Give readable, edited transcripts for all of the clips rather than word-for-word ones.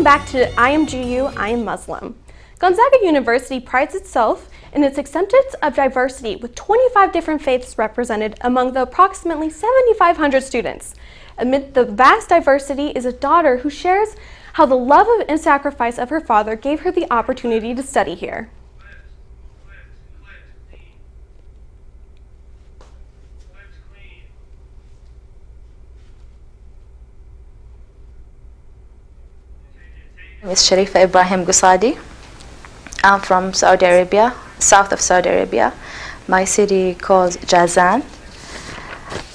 Welcome back to I Am GU, I Am Muslim. Gonzaga University prides itself in its acceptance of diversity with 25 different faiths represented among the approximately 7,500 students. Amid the vast diversity is a daughter who shares how the love and sacrifice of her father gave her the opportunity to study here. My name is Sharifa Ibrahim Gusadi. I'm from Saudi Arabia, south of Saudi Arabia. My city called Jazan.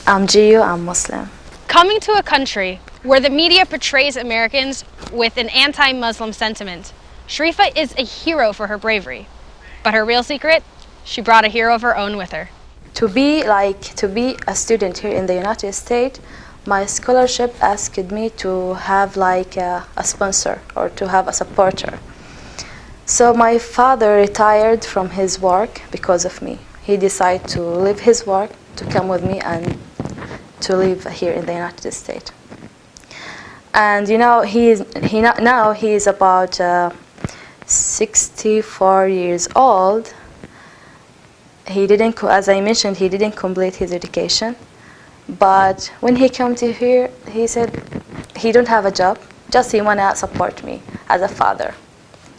I'm GU, I'm Muslim. Coming to a country where the media portrays Americans with an anti-Muslim sentiment, Sharifa is a hero for her bravery. But her real secret? She brought a hero of her own with her. To be a student here in the United States, my scholarship asked me to have a sponsor or to have a supporter. So my father retired from his work because of me. He decided to leave his work to come with me and to live here in the United States. And you know, now he is about 64 years old. He didn't, as I mentioned, he didn't complete his education. But when he came to here, he said he don't have a job, just he wanna support me as a father.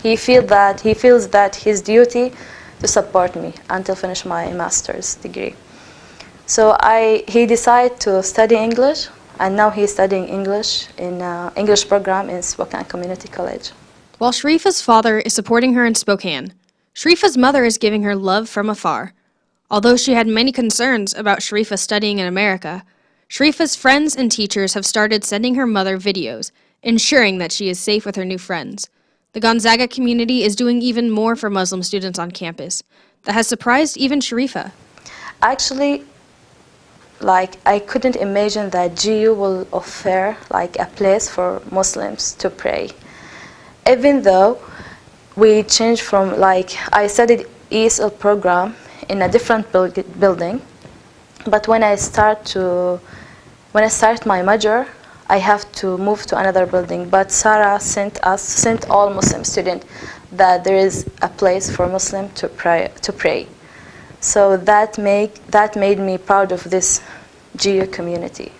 He feels that his duty to support me until finish my master's degree. So he decided to study English, and now he's studying English in English program in Spokane Community College. While Sharifa's father is supporting her in Spokane, Sharifa's mother is giving her love from afar. Although she had many concerns about Sharifa studying in America, Sharifa's friends and teachers have started sending her mother videos, ensuring that she is safe with her new friends. The Gonzaga community is doing even more for Muslim students on campus. That has surprised even Sharifa. Actually, I couldn't imagine that GU will offer a place for Muslims to pray. Even though we changed from I studied ESL program in a different building, but when I start my major, I have to move to another building. But Sarah sent all Muslim students that there is a place for Muslim to pray. So that made me proud of this GU community,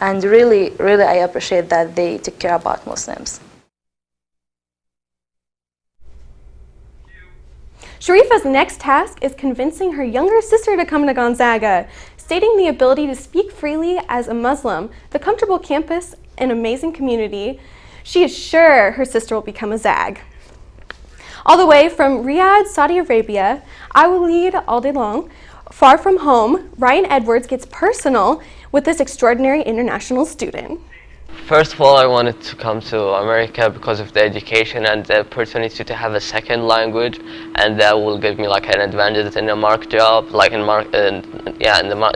and really I appreciate that they take care about Muslims. Sharifa's next task is convincing her younger sister to come to Gonzaga, stating the ability to speak freely as a Muslim, the comfortable campus, and amazing community. She is sure her sister will become a Zag. All the way from Riyadh, Saudi Arabia, I will lead all day long. Far from home, Ryan Edwards gets personal with this extraordinary international student. First of all, I wanted to come to America because of the education and the opportunity to have a second language, and that will give me an advantage in the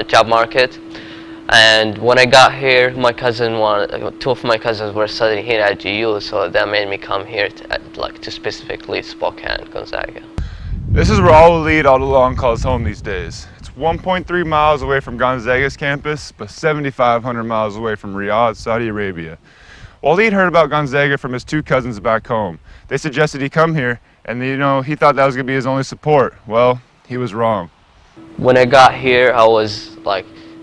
job market. And when I got here, two of my cousins were studying here at GU, so that made me come here to specifically Spokane, Gonzaga. This is where Al-Walid all-along calls home these days. It's 1.3 miles away from Gonzaga's campus, but 7,500 miles away from Riyadh, Saudi Arabia. Walid heard about Gonzaga from his two cousins back home. They suggested he come here, and he thought that was going to be his only support. Well, he was wrong. When I got here, I was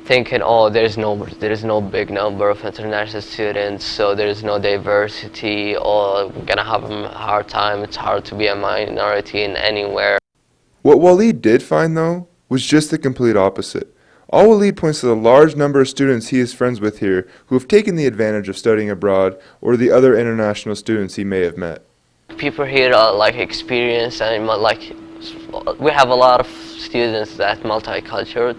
thinking, oh, there's no big number of international students, so there's no diversity, or we're gonna have a hard time. It's hard to be a minority in anywhere. What Walid did find, though, was just the complete opposite. Al-Walid points to the large number of students he is friends with here who have taken the advantage of studying abroad, or the other international students he may have met. People here are experienced, and we have a lot of students that multicultural.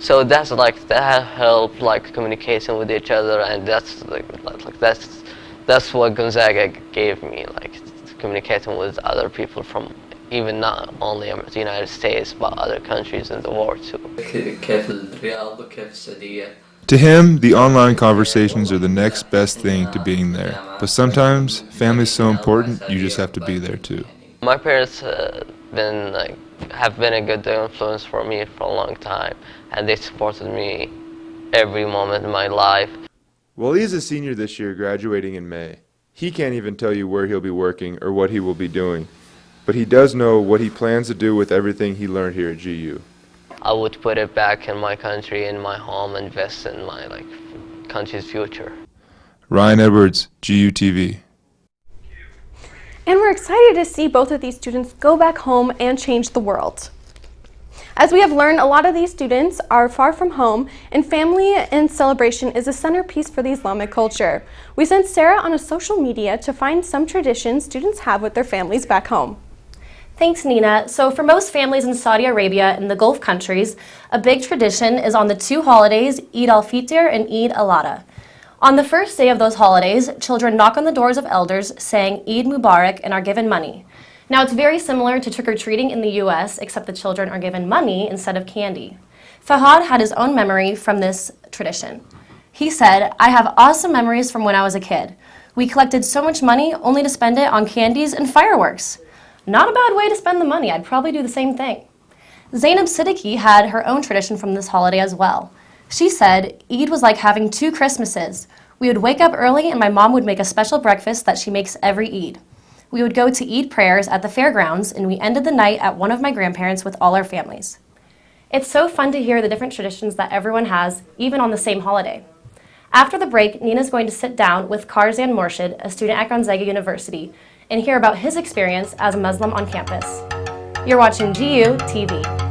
So that's that help communication with each other, and that's what Gonzaga gave me, communicating with other people from even not only the United States but other countries in the world too. To him, the online conversations are the next best thing to being there. But sometimes, family's so important, you just have to be there too. My parents have been a good influence for me for a long time, and they supported me every moment in my life. Walid's a senior this year, graduating in May. He can't even tell you where he'll be working or what he will be doing, but he does know what he plans to do with everything he learned here at GU. I would put it back in my country, in my home, invest in my country's future. Ryan Edwards, GUTV. And we're excited to see both of these students go back home and change the world. As we have learned, a lot of these students are far from home, and family and celebration is a centerpiece for the Islamic culture. We sent Sarah on a social media to find some traditions students have with their families back home. Thanks, Nina. So for most families in Saudi Arabia and the Gulf countries, a big tradition is on the two holidays, Eid al-Fitr and Eid al-Adha. On the first day of those holidays, children knock on the doors of elders saying Eid Mubarak and are given money. Now, it's very similar to trick-or-treating in the U.S., except the children are given money instead of candy. Fahad had his own memory from this tradition. He said, "I have awesome memories from when I was a kid. We collected so much money only to spend it on candies and fireworks." Not a bad way to spend the money. I'd probably do the same thing. Zainab Siddiqui had her own tradition from this holiday as well. She said, "Eid was like having two Christmases. We would wake up early and my mom would make a special breakfast that she makes every Eid. We would go to Eid prayers at the fairgrounds, and we ended the night at one of my grandparents with all our families." It's so fun to hear the different traditions that everyone has, even on the same holiday. After the break, Nina's going to sit down with Karzan Morshid, a student at Gonzaga University, and hear about his experience as a Muslim on campus. You're watching GU TV.